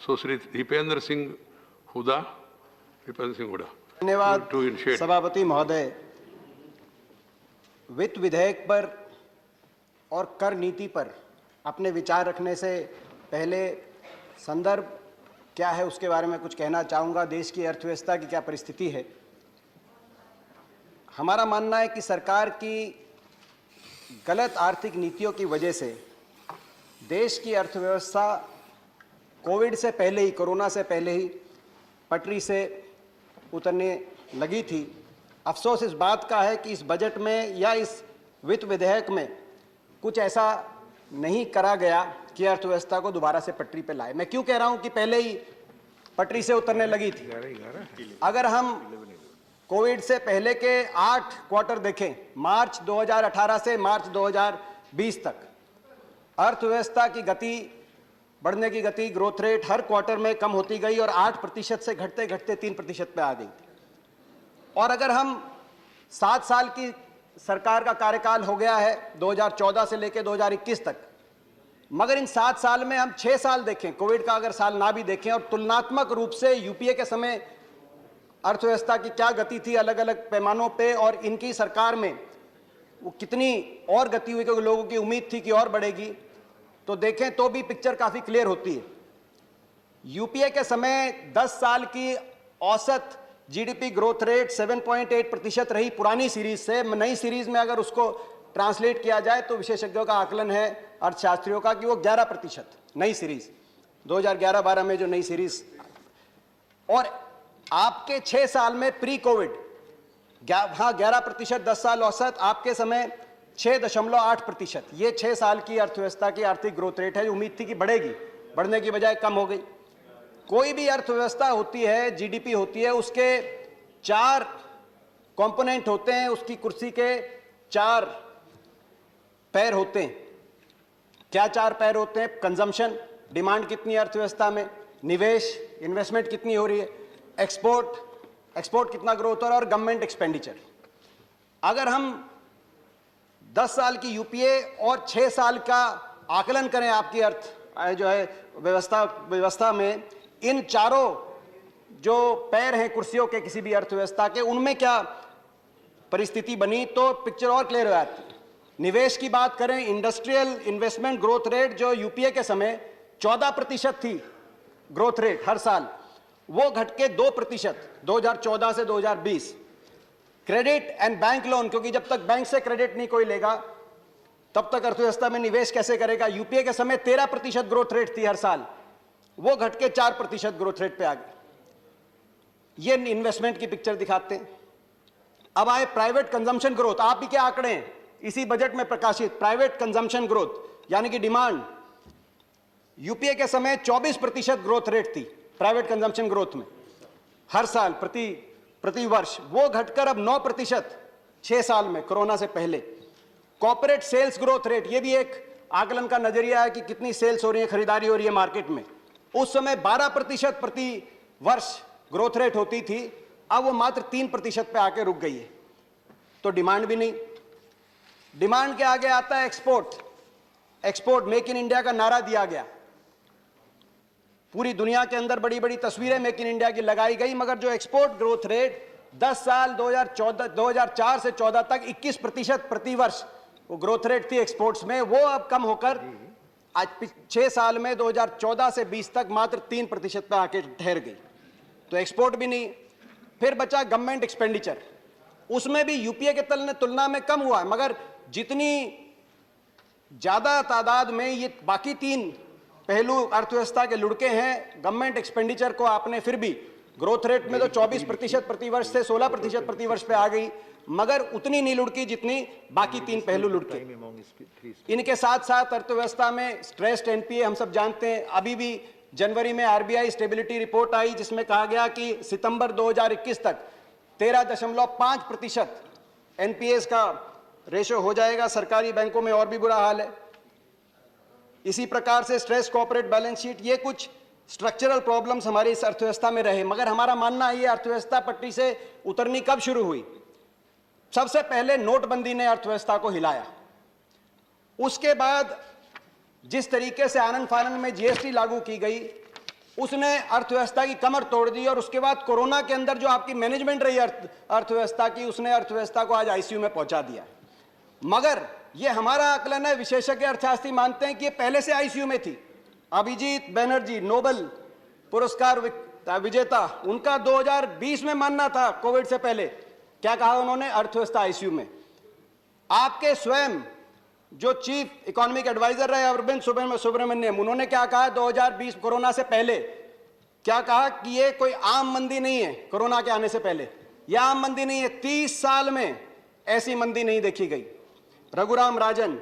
So, Sri Deependra Singh Huda. धन्यवाद सभापति महोदय। वित्त विधेयक पर और कर नीति पर अपने विचार रखने से पहले संदर्भ क्या है उसके बारे में कुछ कहना चाहूँगा। देश की अर्थव्यवस्था की क्या परिस्थिति है। हमारा मानना है कि सरकार की गलत आर्थिक नीतियों की वजह से देश की अर्थव्यवस्था कोविड से पहले ही, कोरोना से पहले ही पटरी से उतरने लगी थी। अफसोस इस बात का है कि इस बजट में या इस वित्त विधेयक में कुछ ऐसा नहीं करा गया कि अर्थव्यवस्था को दोबारा से पटरी पर लाए। मैं क्यों कह रहा हूं कि पहले ही पटरी से उतरने लगी थी। अगर हम कोविड से पहले के 8 क्वार्टर देखें, मार्च 2018 से मार्च 2020 तक, अर्थव्यवस्था की गति, बढ़ने की गति, ग्रोथ रेट हर क्वार्टर में कम होती गई और 8% से घटते घटते 3% पे आ गई। और अगर हम 7 साल की सरकार का कार्यकाल हो गया है 2014 से लेकर 2021 तक, मगर इन 7 साल में हम 6 साल देखें, कोविड का अगर साल ना भी देखें, और तुलनात्मक रूप से यूपीए के समय अर्थव्यवस्था की क्या गति थी अलग अलग पैमानों पे और इनकी सरकार में वो कितनी और गति हुई, क्योंकि लोगों की उम्मीद थी कि और बढ़ेगी, तो देखें तो भी पिक्चर काफी क्लियर होती है। यूपीए के समय 10 साल की औसत जीडीपी ग्रोथ रेट 7.8% रही पुरानी सीरीज से। नई सीरीज में अगर उसको ट्रांसलेट किया जाए तो विशेषज्ञों का आकलन है, अर्थशास्त्रियों का, कि वो 11% नई सीरीज 2011-12 में जो नई सीरीज। और आपके 6 साल में प्री कोविड, हाँ 11% 10 साल औसत, आपके समय 6.8%। ये 6 साल की अर्थव्यवस्था की आर्थिक ग्रोथ रेट है। उम्मीद थी कि बढ़ेगी, बढ़ने की बजाय कम हो गई। कोई भी अर्थव्यवस्था होती है, जीडीपी होती है, उसके 4 कंपोनेंट होते हैं, उसकी कुर्सी के 4 पैर होते हैं। क्या 4 पैर होते हैं? कंजम्पशन, डिमांड कितनी है अर्थव्यवस्था में, निवेश, इन्वेस्टमेंट कितनी हो रही है, एक्सपोर्ट कितना ग्रोथ हो रहा है, और गवर्नमेंट एक्सपेंडिचर। अगर हम 10 साल की यूपीए और 6 साल का आकलन करें आपकी अर्थ जो है व्यवस्था में, इन चारों जो पैर हैं कुर्सियों के किसी भी अर्थव्यवस्था के, उनमें क्या परिस्थिति बनी तो पिक्चर और क्लियर हो जाती है। निवेश की बात करें, इंडस्ट्रियल इन्वेस्टमेंट ग्रोथ रेट जो यूपीए के समय 14% थी ग्रोथ रेट हर साल, वो घट के 2% 2014 से 2020। क्रेडिट एंड बैंक लोन, क्योंकि जब तक बैंक से क्रेडिट नहीं कोई लेगा तब तक अर्थव्यवस्था में निवेश कैसे करेगा। यूपीए के समय 13% ग्रोथ रेट थी हर साल, वो घट के 4% ग्रोथ रेट पे आ गई। ये इन्वेस्टमेंट की पिक्चर दिखाते हैं। अब आए प्राइवेट कंजम्पशन ग्रोथ। आप ही के आंकड़े हैं इसी बजट में प्रकाशित। प्राइवेट कंजम्पशन ग्रोथ यानी कि डिमांड, यूपीए के समय 24% ग्रोथ रेट थी प्राइवेट कंजम्पशन ग्रोथ में हर साल प्रति वर्ष, वो घटकर अब 9% 6 साल में, कोरोना से पहले। कॉर्पोरेट सेल्स ग्रोथ रेट, ये भी एक आकलन का नजरिया है कि कितनी सेल्स हो रही है, खरीदारी हो रही है मार्केट में। उस समय 12% प्रति वर्ष ग्रोथ रेट होती थी, अब वो मात्र 3% पे आके रुक गई है। तो डिमांड भी नहीं। डिमांड के आगे आता है एक्सपोर्ट। मेक इन इंडिया का नारा दिया गया, पूरी दुनिया के अंदर बड़ी बड़ी तस्वीरें मेक इन इंडिया की लगाई गई, मगर जो एक्सपोर्ट ग्रोथ रेट 10 साल 2004 से 14 तक 21% प्रति वर्ष वो ग्रोथ रेट थी एक्सपोर्ट्स में, वो अब कम होकर आज 6 साल में 2014 से 20 तक मात्र 3% पे आके ठहर गई। तो एक्सपोर्ट भी नहीं। फिर बचा गवर्नमेंट एक्सपेंडिचर, उसमें भी यूपीए के तुलना में कम हुआ है, मगर जितनी ज्यादा तादाद में ये बाकी 3 पहलू अर्थव्यवस्था के लुढ़के हैं, गवर्नमेंट एक्सपेंडिचर को आपने फिर भी ग्रोथ रेट में तो 24% प्रति वर्ष से 16% प्रति वर्ष पे आ गई, मगर उतनी नहीं लुढ़की जितनी बाकी 3 पहलू लुढ़के। इनके साथ साथ अर्थव्यवस्था में स्ट्रेस्ड एनपीए हम सब जानते हैं। अभी भी जनवरी में आरबीआई स्टेबिलिटी रिपोर्ट आई जिसमें कहा गया कि सितंबर 2021 तक 13.5% एनपीएस का रेशो हो जाएगा। सरकारी बैंकों में और भी बुरा हाल है। इसी प्रकार से स्ट्रेस कॉर्पोरेट बैलेंस शीट, ये कुछ स्ट्रक्चरल प्रॉब्लम्स हमारी इस अर्थव्यवस्था में रहे। मगर हमारा मानना है ये अर्थव्यवस्था पटरी से उतरनी कब शुरू हुई? सबसे पहले नोटबंदी ने अर्थव्यवस्था को हिलाया। उसके बाद जिस तरीके से आनन फानन में जीएसटी लागू की गई, उसने अर्थव्यवस्था की कमर तोड़ दी और उसके बाद कोरोना के अंदर जो आपकी मैनेजमेंट रही अर्थव्यवस्था की, उसने अर्थव्यवस्था को आज आईसीयू में पहुंचा दिया। मगर ये हमारा आकलन है, विशेषज्ञ अर्थशास्त्री मानते हैं कि ये पहले से आईसीयू में थी। अभिजीत बैनर्जी नोबेल पुरस्कार विजेता, उनका 2020 में मानना था कोविड से पहले, क्या कहा उन्होंने, अर्थव्यवस्था आईसीयू में। आपके स्वयं जो चीफ इकोनॉमिक एडवाइजर रहे अरविंद सुब्रमण्यम, उन्होंने क्या कहा 2020 कोरोना से पहले, क्या कहा कि ये कोई आम मंदी नहीं है। कोरोना के आने से पहले यह आम मंदी नहीं है, 30 साल में ऐसी मंदी नहीं देखी गई। रघुराम राजन,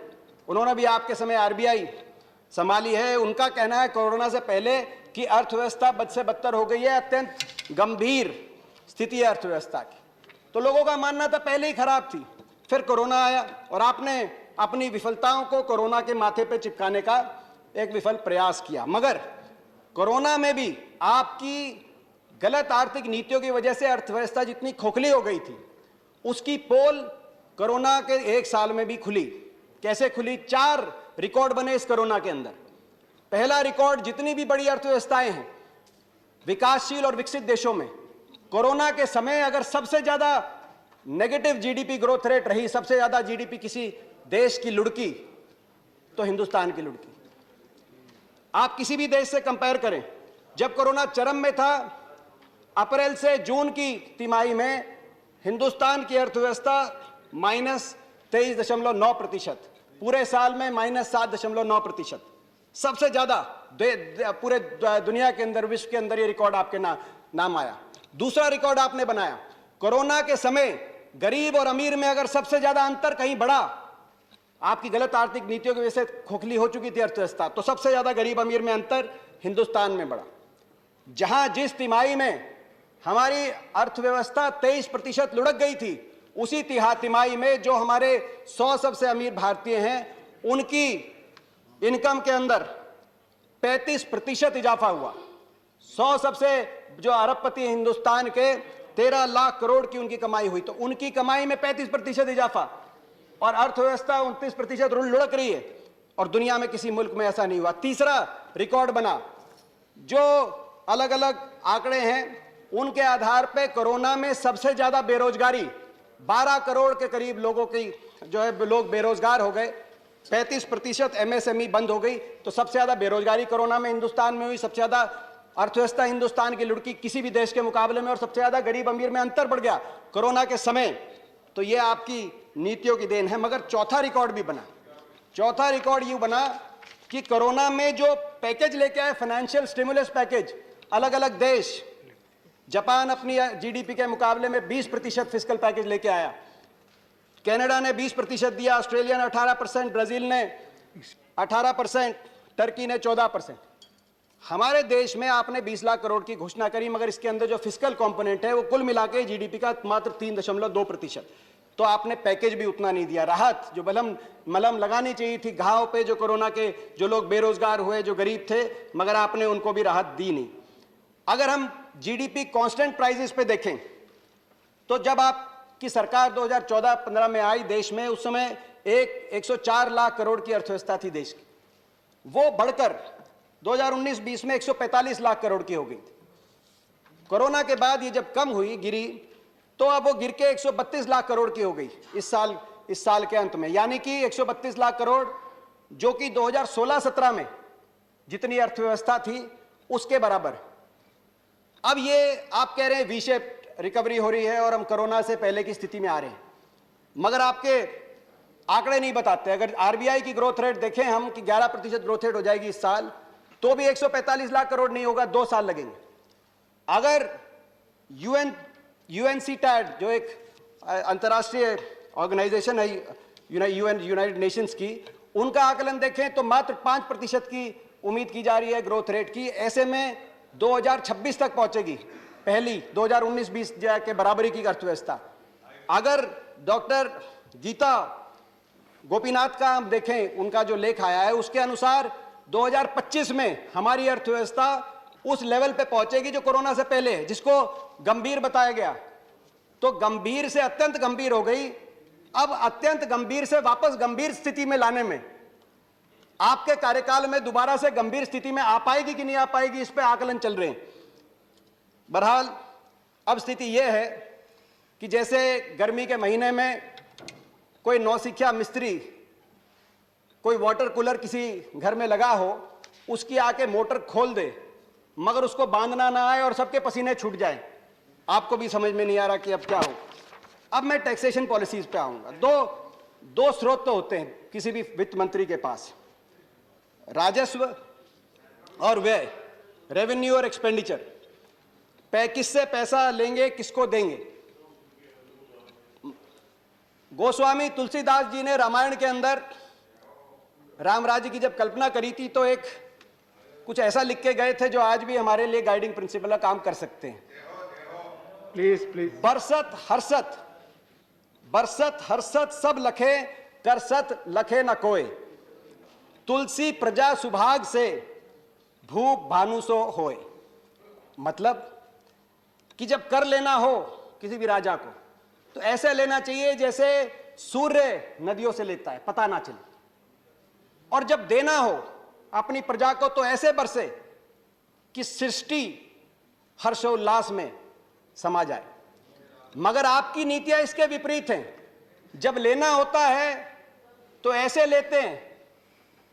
उन्होंने भी आपके समय आरबीआई संभाली है, उनका कहना है कोरोना से पहले कि अर्थव्यवस्था बद से बदतर हो गई है, अत्यंत गंभीर स्थिति है अर्थव्यवस्था की। तो लोगों का मानना था पहले ही खराब थी, फिर कोरोना आया और आपने अपनी विफलताओं को कोरोना के माथे पे चिपकाने का एक विफल प्रयास किया। मगर कोरोना में भी आपकी गलत आर्थिक नीतियों की वजह से अर्थव्यवस्था जितनी खोखली हो गई थी, उसकी पोल कोरोना के 1 साल में भी खुली। कैसे खुली? 4 रिकॉर्ड बने इस कोरोना के अंदर। पहला रिकॉर्ड, जितनी भी बड़ी अर्थव्यवस्थाएं हैं विकासशील और विकसित देशों में, कोरोना के समय अगर सबसे ज्यादा नेगेटिव जीडीपी ग्रोथ रेट रही, सबसे ज्यादा जीडीपी किसी देश की लुढ़की, तो हिंदुस्तान की लुढ़की। आप किसी भी देश से कंपेयर करें, जब कोरोना चरम में था, अप्रैल से जून की तिमाही में हिंदुस्तान की अर्थव्यवस्था -23.9%, पूरे साल में -7.9%, सबसे ज्यादा पूरे दुनिया के अंदर, विश्व के अंदर ये रिकॉर्ड आपके नाम आया। दूसरा रिकॉर्ड आपने बनाया, कोरोना के समय गरीब और अमीर में अगर सबसे ज्यादा अंतर कहीं बढ़ा, आपकी गलत आर्थिक नीतियों की वजह से खोखली हो चुकी थी अर्थव्यवस्था, तो सबसे ज्यादा गरीब अमीर में अंतर हिंदुस्तान में बढ़ा। जहां जिस तिमाही में हमारी अर्थव्यवस्था 23% लुढ़क गई थी, उसी तिमाही में जो हमारे 100 सबसे अमीर भारतीय हैं, उनकी इनकम के अंदर 35% इजाफा हुआ। 100 सबसे जो अरबपति हिंदुस्तान के 13 लाख करोड़ की उनकी कमाई हुई, तो उनकी कमाई में 35% इजाफा, और अर्थव्यवस्था 29% लुढ़क रही है, और दुनिया में किसी मुल्क में ऐसा नहीं हुआ। तीसरा रिकॉर्ड बना, जो अलग अलग आंकड़े हैं उनके आधार पे कोरोना में सबसे ज्यादा बेरोजगारी, 12 करोड़ के करीब लोगों की जो है लोग बेरोजगार हो गए, 35% एमएसएमई बंद हो गई, तो सबसे ज्यादा बेरोजगारी कोरोना में हिंदुस्तान में हुई, सबसे ज्यादा अर्थव्यवस्था हिंदुस्तान की लुढ़की किसी भी देश के मुकाबले में, और सबसे ज्यादा गरीब अमीर में अंतर बढ़ गया कोरोना के समय। तो ये आपकी नीतियों की देन है। मगर चौथा रिकॉर्ड भी बना। चौथा रिकॉर्ड ये बना कि कोरोना में जो पैकेज लेके आए, फाइनेंशियल स्टिमुलस पैकेज, अलग अलग देश, जापान अपनी जीडीपी के मुकाबले में 20% फिस्कल पैकेज लेके आया, कनाडा ने 20% दिया, ऑस्ट्रेलिया ने 18%, ब्राजील ने 18%, टर्की ने 14%। हमारे देश में आपने 20 लाख करोड़ की घोषणा करी, मगर इसके अंदर जो फिस्कल कंपोनेंट है वो कुल मिला के जीडीपी का मात्र 3.2%। तो आपने पैकेज भी उतना नहीं दिया। राहत जो मलम लगानी चाहिए थी घाव पे, जो कोरोना के जो लोग बेरोजगार हुए, जो गरीब थे, मगर आपने उनको भी राहत दी नहीं। अगर हम जीडीपी कांस्टेंट प्राइसेस पे देखें, तो जब आपकी सरकार 2014-15 में आई देश में, उस समय 104 लाख करोड़ की अर्थव्यवस्था थी देश की, वो बढ़कर 2019-20 में 145 लाख करोड़ की हो गई थी। कोरोना के बाद ये जब कम हुई, गिरी, तो अब वो गिर के 132 लाख करोड़ की हो गई इस साल के अंत में, यानी कि 132 लाख करोड़, जो कि 2016-17 में जितनी अर्थव्यवस्था थी उसके बराबर। अब ये आप कह रहे हैं वी शेप रिकवरी हो रही है और हम कोरोना से पहले की स्थिति में आ रहे हैं, मगर आपके आंकड़े नहीं बताते। अगर आरबीआई की ग्रोथ रेट देखें हम कि 11% ग्रोथ रेट हो जाएगी इस साल, तो भी 145 लाख करोड़ नहीं होगा, 2 साल लगेंगे। अगर यूएनसीटैड जो एक अंतर्राष्ट्रीय ऑर्गेनाइजेशन है यूनाइटेड नेशंस की, उनका आकलन देखें तो मात्र 5% की उम्मीद की जा रही है ग्रोथ रेट की। ऐसे में 2026 तक पहुंचेगी पहली 2019-20 के बराबरी की अर्थव्यवस्था। अगर डॉक्टर गीता गोपीनाथ का हम देखें, उनका जो लेख आया है, उसके अनुसार 2025 में हमारी अर्थव्यवस्था उस लेवल पे पहुंचेगी जो कोरोना से पहले है, जिसको गंभीर बताया गया। तो गंभीर से अत्यंत गंभीर हो गई। अब अत्यंत गंभीर से वापस गंभीर स्थिति में लाने में आपके कार्यकाल में दोबारा से गंभीर स्थिति में आ पाएगी कि नहीं आ पाएगी, इस पे आकलन चल रहे हैं। बहरहाल अब स्थिति यह है कि जैसे गर्मी के महीने में कोई नौसिखिया मिस्त्री कोई वाटर कूलर किसी घर में लगा हो, उसकी आके मोटर खोल दे मगर उसको बांधना ना आए और सबके पसीने छूट जाए। आपको भी समझ में नहीं आ रहा कि अब क्या हो। अब मैं टैक्सेशन पॉलिसीज पे आऊंगा। दो स्रोत तो होते हैं किसी भी वित्त मंत्री के पास, राजस्व और व्यय, रेवेन्यू और एक्सपेंडिचर। किससे पैसा लेंगे, किसको देंगे। गोस्वामी तुलसीदास जी ने रामायण के अंदर राम राज्य की जब कल्पना करी थी तो एक कुछ ऐसा लिख के गए थे जो आज भी हमारे लिए गाइडिंग प्रिंसिपल का काम कर सकते हैं। प्लीज बरसत हर्षत सब लखे, करसत लखे न कोय, तुलसी प्रजा सुभाग से, भूप भानुसो होय। मतलब कि जब कर लेना हो किसी भी राजा को तो ऐसे लेना चाहिए जैसे सूर्य नदियों से लेता है, पता ना चले। और जब देना हो अपनी प्रजा को तो ऐसे बरसे कि सृष्टि हर्षोल्लास में समा जाए। मगर आपकी नीतियां इसके विपरीत हैं। जब लेना होता है तो ऐसे लेते हैं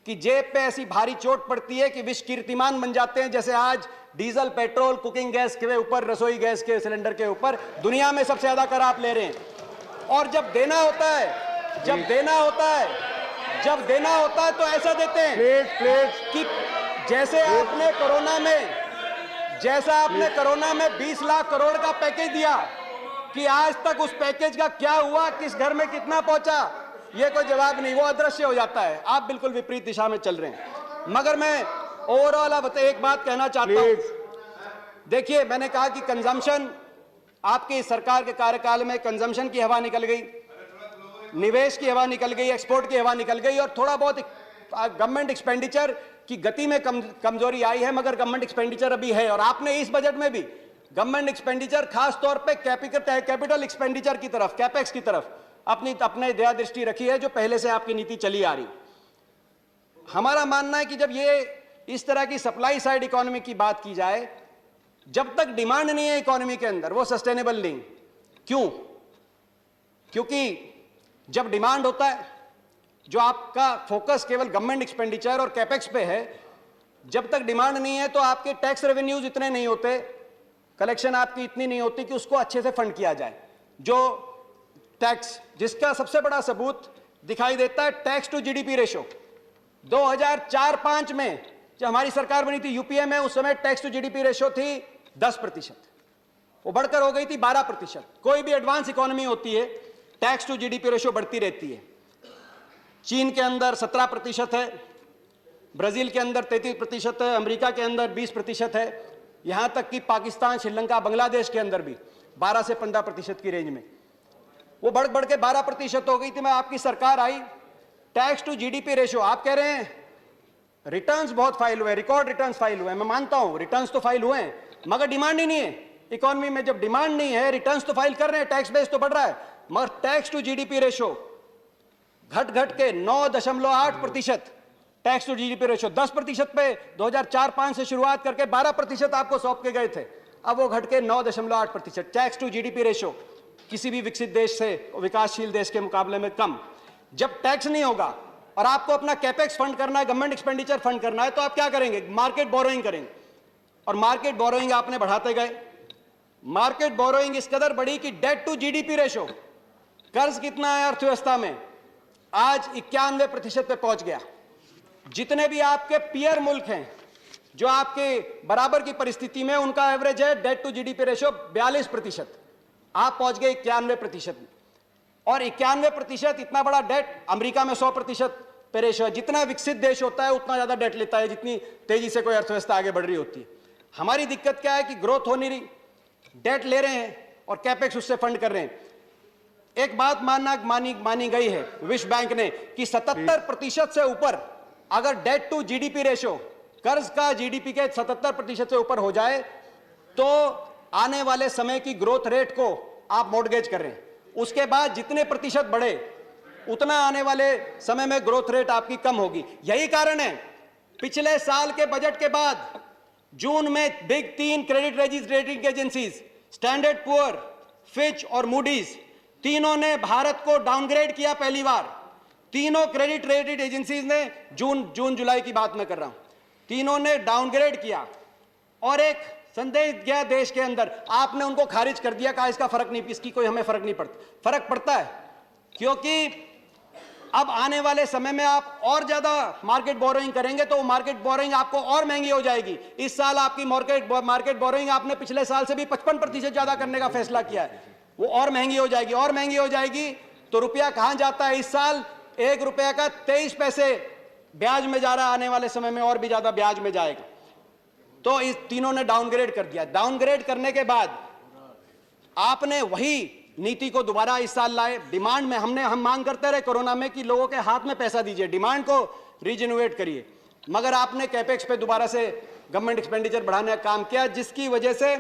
कि जेब पे ऐसी भारी चोट पड़ती है कि विश्व कीर्तिमान बन जाते हैं। जैसे आज डीजल, पेट्रोल, कुकिंग गैस के ऊपर, रसोई गैस के सिलेंडर के ऊपर दुनिया में सबसे ज्यादा कर आप ले रहे हैं। और जब देना होता है तो ऐसा देते हैं कि जैसे आपने कोरोना में 20 लाख करोड़ का पैकेज दिया कि आज तक उस पैकेज का क्या हुआ, किस घर में कितना पहुंचा, ये कोई जवाब नहीं, वो अदृश्य हो जाता है। आप बिल्कुल विपरीत दिशा में चल रहे हैं। मगर मैं ओवरऑल अब एक बात कहना चाहता हूं। देखिए, मैंने कहा कि कंजम्पशन, आपकी सरकार के कार्यकाल में कंजम्पशन की हवा निकल गई, निवेश की हवा निकल गई, एक्सपोर्ट की हवा निकल गई और थोड़ा बहुत गवर्नमेंट एक्सपेंडिचर की गति में कमजोरी आई है, मगर गवर्नमेंट एक्सपेंडिचर अभी है। और आपने इस बजट में भी गवर्नमेंट एक्सपेंडिचर, खास तौर पे कैपिटल एक्सपेंडिचर की तरफ, कैपेक्स की तरफ अपने दया दृष्टि रखी है, जो पहले से आपकी नीति चली आ रही। हमारा मानना है कि जब ये इस तरह की सप्लाई साइड इकोनॉमी की बात की जाए, जब तक डिमांड नहीं है इकोनॉमी के अंदर, वो सस्टेनेबल नहीं। क्यों? क्योंकि जब डिमांड होता है, जो आपका फोकस केवल गवर्नमेंट एक्सपेंडिचर और कैपेक्स पे है, जब तक डिमांड नहीं है तो आपके टैक्स रेवेन्यूज इतने नहीं होते, कलेक्शन आपकी इतनी नहीं होती कि उसको अच्छे से फंड किया जाए। जो टैक्स, जिसका सबसे बड़ा सबूत दिखाई देता है टैक्स टू जीडीपी रेशो। 2004-5 में जब हमारी सरकार बनी थी यूपीए में, उस समय टैक्स टू जीडीपी रेशो थी 10%, वो बढ़कर हो गई थी 12%। कोई भी एडवांस इकोनॉमी होती है, टैक्स टू जीडीपी रेशो बढ़ती रहती है। चीन के अंदर 17% है, ब्राजील के अंदर 33% है, अमेरिका के अंदर 20% है, यहां तक कि पाकिस्तान, श्रीलंका, बांग्लादेश के अंदर भी 12 से 15% की रेंज में वो बढ़ के 12% हो गई थी। मैं आपकी सरकार आई, टैक्स टू जीडीपी रेशो, आप कह रहे हैं रिटर्न्स बहुत फाइल हुए, रिकॉर्ड रिटर्न्स फाइल हुए। मैं मानता हूं रिटर्न्स तो फाइल हुए हैं, मगर डिमांड ही नहीं है इकोनॉमी में। जब डिमांड नहीं है, रिटर्न्स तो फाइल कर रहे हैं, टैक्स बेस तो बढ़ रहा है, मगर टैक्स टू जीडीपी रेशो घट के 9.8%। टैक्स टू जीडीपी रेशो 10% पे 2004-5 से शुरुआत करके 12% आपको सौंप के गए थे, अब वो घट के 9.8%। टैक्स टू जीडीपी रेशो किसी भी विकसित देश से, विकासशील देश के मुकाबले में कम। जब टैक्स नहीं होगा और आपको अपना कैपेक्स फंड करना है, गवर्नमेंट एक्सपेंडिचर फंड करना है, तो आप क्या करेंगे? मार्केट बोरोइंग करेंगे। और मार्केट बोरोइंग आपने बढ़ाते गए। मार्केट बोरोइंग इस कदर बढ़ी कि डेट टू जीडीपी रेशो, कर्ज कितना है अर्थव्यवस्था में, आज 91% पे पहुंच गया। जितने भी आपके पीयर मुल्क हैं जो आपके बराबर की परिस्थिति में, उनका एवरेज है डेट टू जीडीपी रेशो 42%, आप पहुंच गए 91% में। और 91% इतना बड़ा डेट, अमेरिका में 100% पे रेशो है। जितना विकसित देश होता है उतना ज्यादा डेट लेता है, जितनी तेजी से कोई अर्थव्यवस्था आगे बढ़ रही होती है। हमारी दिक्कत क्या है कि ग्रोथ हो नहीं रही, डेट ले रहे हैं और कैपेक्स उससे फंड कर रहे हैं। एक बात मानी गई है विश्व बैंक ने कि 77% से ऊपर अगर डेट टू जीडीपी रेशो, कर्ज का जीडीपी के 77% से ऊपर हो जाए, तो आने वाले समय की ग्रोथ रेट को आप मॉर्गेज कर रहे हैं। उसके बाद जितने प्रतिशत बढ़े उतना आने वाले समय में ग्रोथ रेट आपकी कम होगी। यही कारण है पिछले साल के बजट के बाद जून में big 3 credit rating agencies standard poor, Fitch और मूडीज तीनों ने भारत को डाउनग्रेड किया। पहली बार तीनों क्रेडिट रेटिंग एजेंसीज ने जून जुलाई की बात मैं कर रहा हूं, तीनों ने डाउनग्रेड किया और एक संदेश गया देश के अंदर। आपने उनको खारिज कर दिया, कहा इसका फर्क नहीं, इसकी कोई हमें फर्क नहीं पड़ता। फर्क पड़ता है क्योंकि अब आने वाले समय में आप और ज्यादा मार्केट बोरोइंग करेंगे तो मार्केट बोरोइंग आपको और महंगी हो जाएगी। इस साल आपकी मार्केट बोरोइंग आपने पिछले साल से भी 55% ज्यादा करने का फैसला किया है, वो और महंगी हो जाएगी। और महंगी हो जाएगी तो रुपया कहां जाता है? इस साल 1 रुपया का 23 पैसे ब्याज में जा रहा है, आने वाले समय में और भी ज्यादा ब्याज में जाएगा। तो इस तीनों ने डाउनग्रेड कर दिया। डाउनग्रेड करने के बाद आपने वही नीति को दोबारा इस साल लाए। डिमांड में हम मांग करते रहे कोरोना में कि लोगों के हाथ में पैसा दीजिए, डिमांड को रीजनरेट करिए, मगर आपने कैपेक्स पे दोबारा से गवर्नमेंट एक्सपेंडिचर बढ़ाने का काम किया, जिसकी वजह से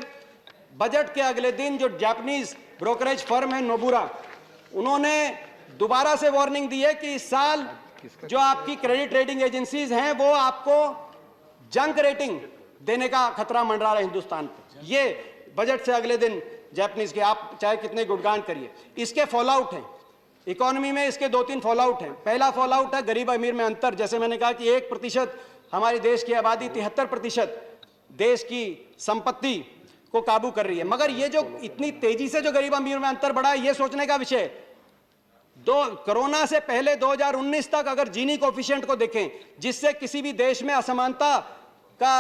बजट के अगले दिन जो जापानीज ब्रोकरेज फर्म है नोबुरा, उन्होंने दोबारा से वार्निंग दी है कि इस साल जो आपकी क्रेडिट रेटिंग एजेंसीज हैं वो आपको जंक रेटिंग देने का खतरा मंडरा रहा है हिंदुस्तान पे। ये बजट से अगले दिन जापानीज के आप चाहे कितने गुणगान करिए। इसके फॉलआउट हैं इकोनॉमी में, इसके 2-3 फॉलआउट हैं। पहला फॉलआउट है गरीब अमीर में अंतर। जैसे मैंने कहा कि 1% हमारे देश की आबादी 73% देश की संपत्ति को काबू कर रही है, मगर ये जो इतनी तेजी से जो गरीब अमीर में अंतर बढ़ा है, ये सोचने का विषय। कोरोना से पहले 2019 तक अगर जीनी कोफिशिएंट को देखें, जिससे किसी भी देश में असमानता का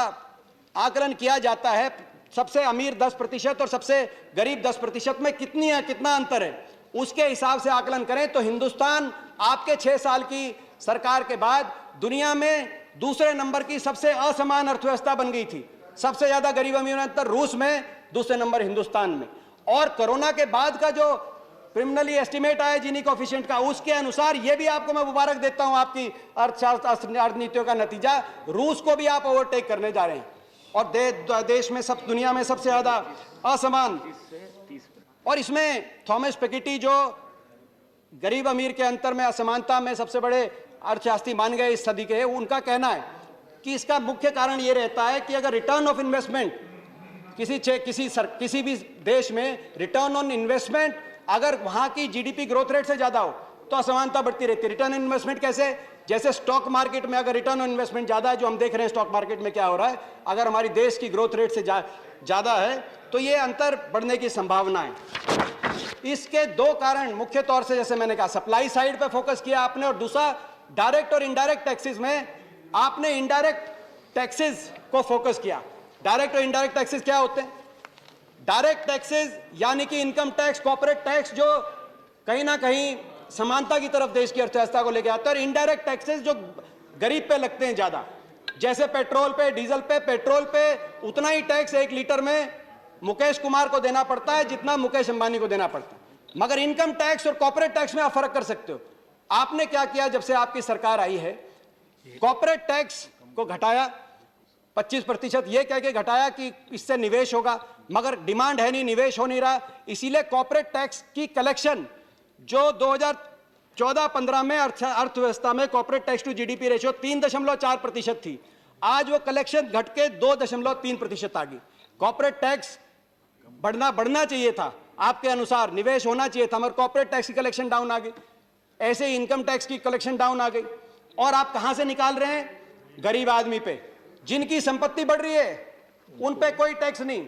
आकलन किया जाता है, सबसे अमीर 10% और सबसे गरीब 10% में कितना अंतर है, उसके हिसाब से आकलन करें तो हिंदुस्तान आपके 6 साल की सरकार के बाद दुनिया में दूसरे नंबर की सबसे असमान अर्थव्यवस्था बन गई थी। सबसे ज्यादा गरीब अमीर में अंतर रूस में, दूसरे नंबर हिंदुस्तान में। और कोरोना के बाद का जो प्रिलिमिनरी एस्टिमेट आया जीनी कोफिशिएंट का, उसके अनुसार यह भी आपको मैं मुबारक देता हूं, आपकी अर्थनीतियों का नतीजा, रूस को भी आप ओवरटेक करने जा रहे हैं और देश में दुनिया में सबसे ज्यादा असमान। और इसमें थॉमस पिकेटी जो गरीब अमीर के अंतर में असमानता में सबसे बड़े अर्थशास्त्री मान गए इस सदी के, उनका कहना है कि इसका मुख्य कारण यह रहता है कि अगर रिटर्न ऑफ इन्वेस्टमेंट किसी भी देश में रिटर्न ऑन इन्वेस्टमेंट अगर वहां की जीडीपी ग्रोथ रेट से ज्यादा हो तो असमानता बढ़ती रहती है। रिटर्न ऑन इन्वेस्टमेंट कैसे? जैसे स्टॉक मार्केट में अगर रिटर्न ऑन इन्वेस्टमेंट ज्यादा है, जो हम देख रहे हैं स्टॉक मार्केट में क्या हो रहा है, अगर हमारी देश की ग्रोथ रेट से ज्यादा है तो ये अंतर बढ़ने की संभावना है। इसके 2 कारण मुख्य तौर से, जैसे मैंने कहा, सप्लाई साइड पे फोकस किया आपने, और दूसरा डायरेक्ट और इनडायरेक्ट टैक्सेस में आपने इनडायरेक्ट टैक्सेस को फोकस किया। डायरेक्ट और इनडायरेक्ट टैक्सेस क्या होते हैं? डायरेक्ट टैक्सेस यानी कि इनकम टैक्स, कॉर्पोरेट टैक्स, जो कहीं ना कहीं समानता की तरफ देश की अर्थव्यवस्था को लेकर आते हैं, और इनडायरेक्ट टैक्सेस जो गरीब पे लगते हैं ज्यादा, जैसे पेट्रोल पे, डीजल पे। पेट्रोल पे उतना ही टैक्स 1 लीटर में मुकेश कुमार को देना पड़ता है जितना मुकेश अंबानी को देना पड़ता है, मगर इनकम टैक्स और कॉर्पोरेट टैक्स में आप फर्क कर सकते हो। आपने क्या किया जब से आपकी सरकार आई है? कॉर्पोरेट टैक्स को घटाया 25%, ये कह के घटाया कि इससे निवेश होगा, मगर डिमांड है नहीं, निवेश हो नहीं रहा। इसीलिए कॉर्पोरेट टैक्स की कलेक्शन जो 2014-15 में अर्थव्यवस्था में corporate tax to GDP ratio 3.4% थी, आज वो कलेक्शन घट के 2.3% आ गई। कॉर्पोरेट टैक्स बढ़ना चाहिए था आपके अनुसार, निवेश होना चाहिए था, मगर कॉर्पोरेट टैक्स की कलेक्शन डाउन आ गई। ऐसे ही इनकम टैक्स की कलेक्शन डाउन आ गई। और आप कहां से निकाल रहे हैं? गरीब आदमी पे, जिनकी संपत्ति बढ़ रही है उन पे कोई टैक्स नहीं,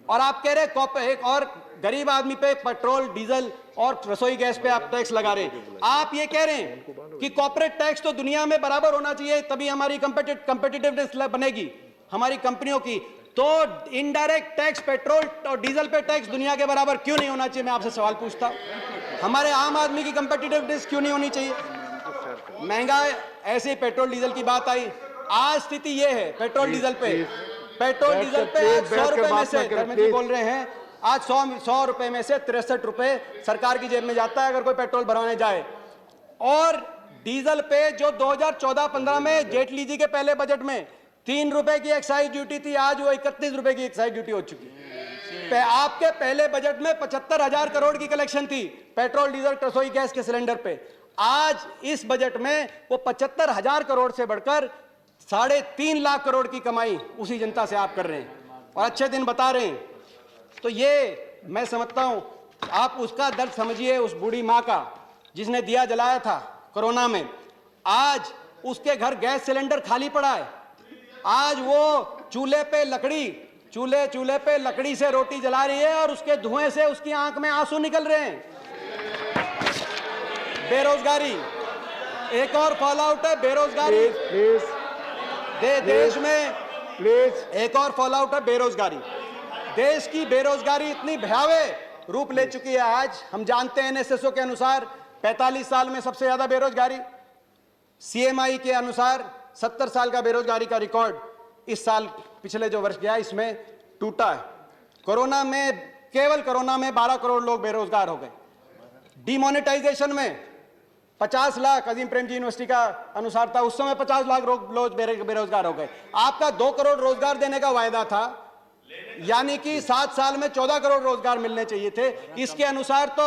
और आप कह रहे हैं एक और गरीब आदमी पे पेट्रोल, डीजल और रसोई गैस पे आप टैक्स लगा रहे हैं। आप ये कह रहे हैं कि कॉर्पोरेट टैक्स तो दुनिया में बराबर होना चाहिए, तभी हमारी कंपेटिटिवनेस बनेगी हमारी कंपनियों की। तो इनडायरेक्ट टैक्स, पेट्रोल और डीजल पे टैक्स दुनिया के बराबर क्यों नहीं होना चाहिए? मैं आपसे सवाल पूछता हूं, हमारे आम आदमी की कंपेटिटिवनेस क्यों नहीं होनी चाहिए? महंगा, ऐसे पेट्रोल डीजल की बात आई, आज स्थिति ये है पेट्रोल डीजल पे आज 100 रुपए में से, धर्मेंद्र जी बोल रहे हैं, आज 100 रुपए में से 63 रुपए सरकार की जेब में जाता है अगर कोई पेट्रोल भरवाने जाए। और डीजल पे जो 2014-15 में जेटली जी के पहले बजट में 3 रुपए की एक्साइज ड्यूटी थी, आज वो 31 रुपए की एक्साइज ड्यूटी हो चुकी है। आपके पहले बजट में 75,000 करोड़ की कलेक्शन थी पेट्रोल, डीजल, रसोई गैस के सिलेंडर पे, आज इस बजट में वो 75,000 करोड़ से बढ़कर 3.5 लाख करोड़ की कमाई उसी जनता से आप कर रहे हैं और अच्छे दिन बता रहे हैं। तो ये मैं समझता हूं, आप उसका दर्द समझिए, उस बूढ़ी मां का जिसने दिया जलाया था कोरोना में, आज उसके घर गैस सिलेंडर खाली पड़ा है। आज वो चूल्हे पे लकड़ी से रोटी जला रही है और उसके धुएं से उसकी आंख में आंसू निकल रहे हैं। बेरोजगारी एक और फॉल आउट है, बेरोजगारी देश में एक और फॉल आउट है बेरोजगारी। देश की बेरोजगारी इतनी भयावह रूप ले चुकी है। आज हम जानते हैं एनएसएसओ के अनुसार 45 साल में सबसे ज्यादा बेरोजगारी, सीएमआई के अनुसार 70 साल का बेरोजगारी का रिकॉर्ड इस साल पिछले जो वर्ष गया इसमें टूटा है। केवल कोरोना में 12 करोड़ लोग बेरोजगार हो गए। डिमोनेटाइजेशन में 50 लाख अजीम प्रेमजी यूनिवर्सिटी का अनुसार था, उस समय 50 लाख लोग बेरोजगार हो गए। आपका 2 करोड़ रोजगार देने का वायदा था, यानी कि 7 साल में 14 करोड़ रोजगार मिलने चाहिए थे। इसके अनुसार तो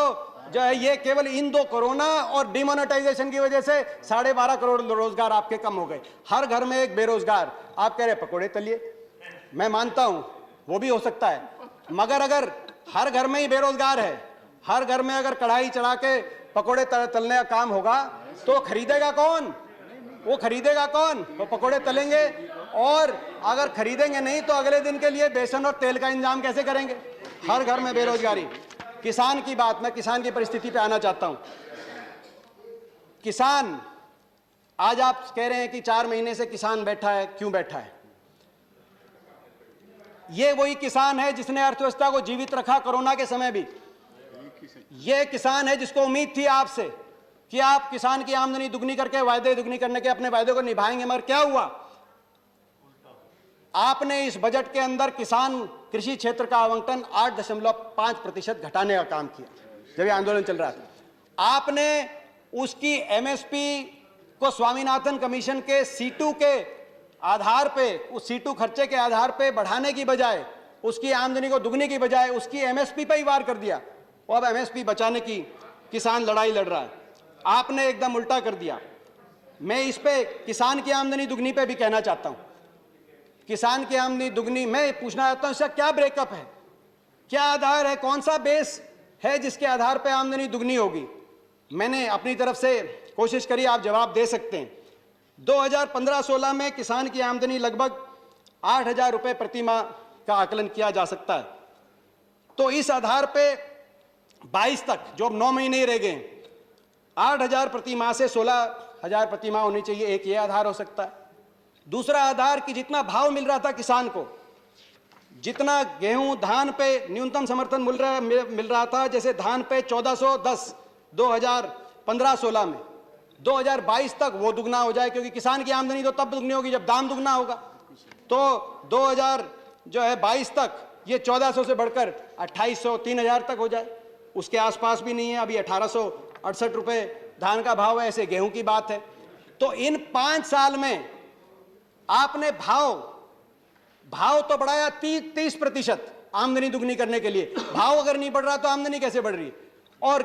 जो है ये केवल इन 2 कोरोना और डिमोनेटाइजेशन की वजह से 12.5 करोड़ रोजगार आपके कम हो गए। हर घर में एक बेरोजगार। आप कह रहे पकोड़े तलिए, मैं मानता हूं वो भी हो सकता है, मगर अगर हर घर में ही बेरोजगार है, हर घर में अगर कढ़ाई चढ़ा के पकोड़े तलने का काम होगा तो खरीदेगा कौन? वो खरीदेगा कौन? वो पकोड़े तलेंगे, और अगर खरीदेंगे नहीं तो अगले दिन के लिए बेसन और तेल का इंतजाम कैसे करेंगे? हर घर में बेरोजगारी। किसान की बात, मैं किसान की परिस्थिति पे आना चाहता हूं। किसान, आज आप कह रहे हैं कि 4 महीने से किसान बैठा है, क्यों बैठा है? ये वही किसान है जिसने अर्थव्यवस्था को जीवित रखा कोरोना के समय भी। ये किसान है जिसको उम्मीद थी आपसे कि आप किसान की आमदनी दुगनी करके, वायदे दुगनी करने के अपने वायदे को निभाएंगे, मगर क्या हुआ? आपने इस बजट के अंदर किसान कृषि क्षेत्र का आवंटन 8.5% घटाने का काम किया जब ये आंदोलन चल रहा था। आपने उसकी एमएसपी को स्वामीनाथन कमीशन के C2 के आधार पे, उस C2 खर्चे के आधार पे बढ़ाने की बजाय, उसकी आमदनी को दुगने की बजाय उसकी एमएसपी पे ही वार कर दिया। और अब एमएसपी बचाने की किसान लड़ाई लड़ रहा है। आपने एकदम उल्टा कर दिया। मैं इस पे किसान की आमदनी दुगनी पे भी कहना चाहता हूं। किसान की आमदनी दुगनी, मैं पूछना चाहता हूं इसका क्या ब्रेकअप है, क्या आधार है, कौन सा बेस है जिसके आधार पे आमदनी दुगनी होगी? मैंने अपनी तरफ से कोशिश करी, आप जवाब दे सकते हैं। 2015-16 में किसान की आमदनी लगभग 8,000 रुपए प्रति माह का आकलन किया जा सकता है। तो इस आधार पे 22 तक, जो अब 9 महीने ही रह गए, 8,000 प्रति माह से 16,000 प्रति माह होनी चाहिए। एक ये आधार हो सकता है। दूसरा आधार कि जितना भाव मिल रहा था किसान को, जितना गेहूं धान पे न्यूनतम समर्थन मिल रहा था, जैसे धान पे 1410 2015-16 में, 2022 तक वो दुगना हो जाए, क्योंकि किसान की आमदनी तो तब दुगनी होगी जब दाम दुगना होगा। तो 2022 तक ये 1400 से बढ़कर 2800 3000 तक हो जाए। उसके आसपास भी नहीं है, अभी 1868 रुपए धान का भाव है, ऐसे गेहूं की बात है। तो इन 5 साल में आपने भाव तो बढ़ाया 30% आमदनी दुगनी करने के लिए। भाव अगर नहीं बढ़ रहा तो आमदनी कैसे बढ़ रही? और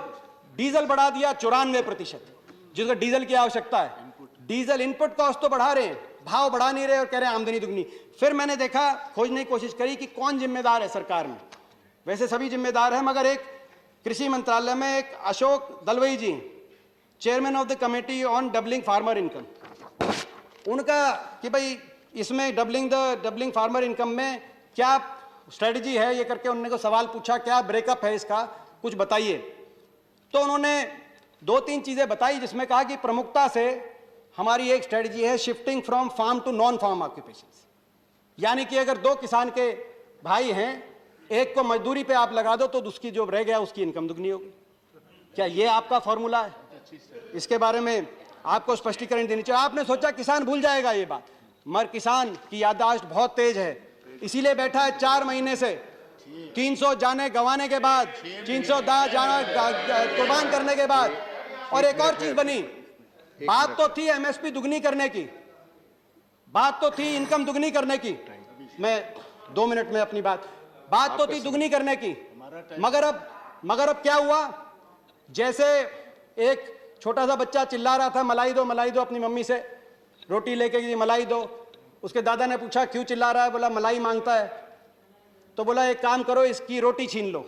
डीजल बढ़ा दिया 94%, जिसको डीजल की आवश्यकता है। डीजल इनपुट कॉस्ट तो बढ़ा रहे हैं, भाव बढ़ा नहीं रहे और कह रहे हैं आमदनी दुगनी। फिर मैंने देखा, खोजने की कोशिश करी कि कौन जिम्मेदार है सरकार में। वैसे सभी जिम्मेदार हैं, मगर एक कृषि मंत्रालय में एक Ashok Dalwai ji, chairman of the committee on doubling farmer income, उनका कि भाई इसमें डबलिंग फार्मर इनकम में क्या स्ट्रेटजी है, ये करके उन्होंने को सवाल पूछा, क्या ब्रेकअप है इसका, कुछ बताइए। तो उन्होंने 2-3 चीजें बताई, जिसमें कहा कि प्रमुखता से हमारी एक स्ट्रेटजी है shifting from farm to non farm occupations. यानी कि अगर 2 किसान के भाई हैं, एक को मजदूरी पे आप लगा दो तो उसकी जो रह गया उसकी इनकम दुगनी होगी। क्या ये आपका फॉर्मूला है? इसके बारे में आपको स्पष्टीकरण देनी चाहिए। आपने सोचा किसान भूल जाएगा ये बात, मगर किसान की याददाश्त बहुत तेज है, इसीलिए बैठा है 4 महीने से। 300 जाने गंवाने के बाद, 300 जाना कुर्बान करने के बाद, और एक और चीज बनी, बात तो थी एमएसपी दुगनी करने की, बात तो थी इनकम दुगनी करने की। मैं 2 मिनट में अपनी बात तो थी दुगनी करने की, मगर अब क्या हुआ? जैसे एक छोटा सा बच्चा चिल्ला रहा था, मलाई दो अपनी मम्मी से, रोटी लेके गई, मलाई दो। उसके दादा ने पूछा क्यों चिल्ला रहा है, बोला मलाई मांगता है। तो बोला एक काम करो, इसकी रोटी छीन लो,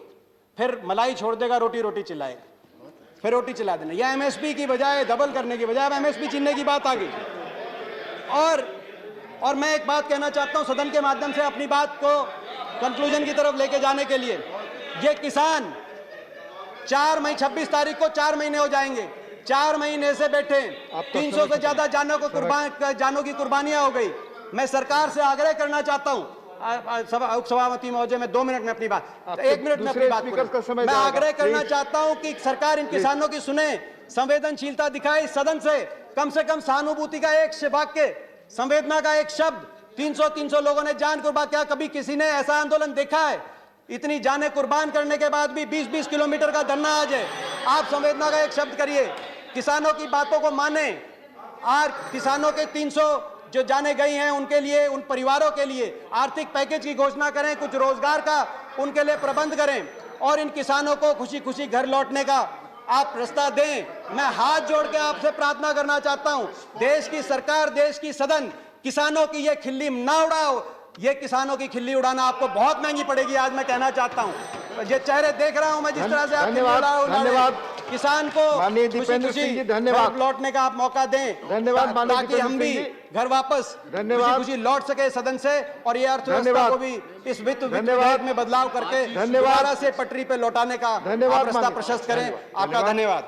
फिर मलाई छोड़ देगा, रोटी रोटी चिल्लाएगा, फिर रोटी चिल्ला देना। यह एमएसपी की बजाय, डबल करने की बजाय अब एमएसपी छीनने की बात आ गई। और मैं एक बात कहना चाहता हूं सदन के माध्यम से, अपनी बात को कंक्लूजन की तरफ लेके जाने के लिए। ये किसान 26 तारीख को 4 महीने हो जाएंगे, 4 महीने से बैठे, 300 से ज्यादा जानों की कुर्बानियां हो गई। मैं सरकार से आग्रह करना चाहता हूं, उपसभापति महोदय, मैं 2 मिनट में अपनी बात, 1 मिनट में अपनी बात पूरी। मैं आग्रह करना चाहता हूं कि सरकार इन किसानों की सुने, संवेदनशीलता दिखाए, सदन से कम सहानुभूति का एक वाक्य, संवेदना का एक शब्द। 300 लोगों ने जान कुर्बान किया। कभी किसी ने ऐसा आंदोलन देखा है? इतनी जानें कुर्बान करने के बाद भी 20-20 किलोमीटर का धरना आ जाए। आप संवेदना का एक शब्द करिए, किसानों की बातों को माने। आज किसानों के 300 जो जाने गई हैं, उनके लिए, उन परिवारों के लिए आर्थिक पैकेज की घोषणा करें, कुछ रोजगार का उनके लिए प्रबंध करें, और इन किसानों को खुशी खुशी घर लौटने का आप रास्ता दें। मैं हाथ जोड़ के आपसे प्रार्थना करना चाहता हूं, देश की सरकार, देश की सदन, किसानों की ये खिल्ली ना उड़ाओ। ये किसानों की खिल्ली उड़ाना आपको बहुत महंगी पड़ेगी। आज मैं कहना चाहता हूं, ये चेहरे देख रहा हूं मैं, जिस तरह से आप धन्यवाद किसान को माननीय दीपेंद्र सिंह जी, धन्यवाद। घर लौटने का आप मौका दें, धन्यवाद माननीय ताकि हम भी घर वापस खुशी लौट सके सदन से, और ये अर्थव्यवस्था को भी इस वित्त विधेयक में बदलाव करके दोबारा से पटरी पे लौटाने का आप रास्ता प्रशस्त करें। आपका धन्यवाद।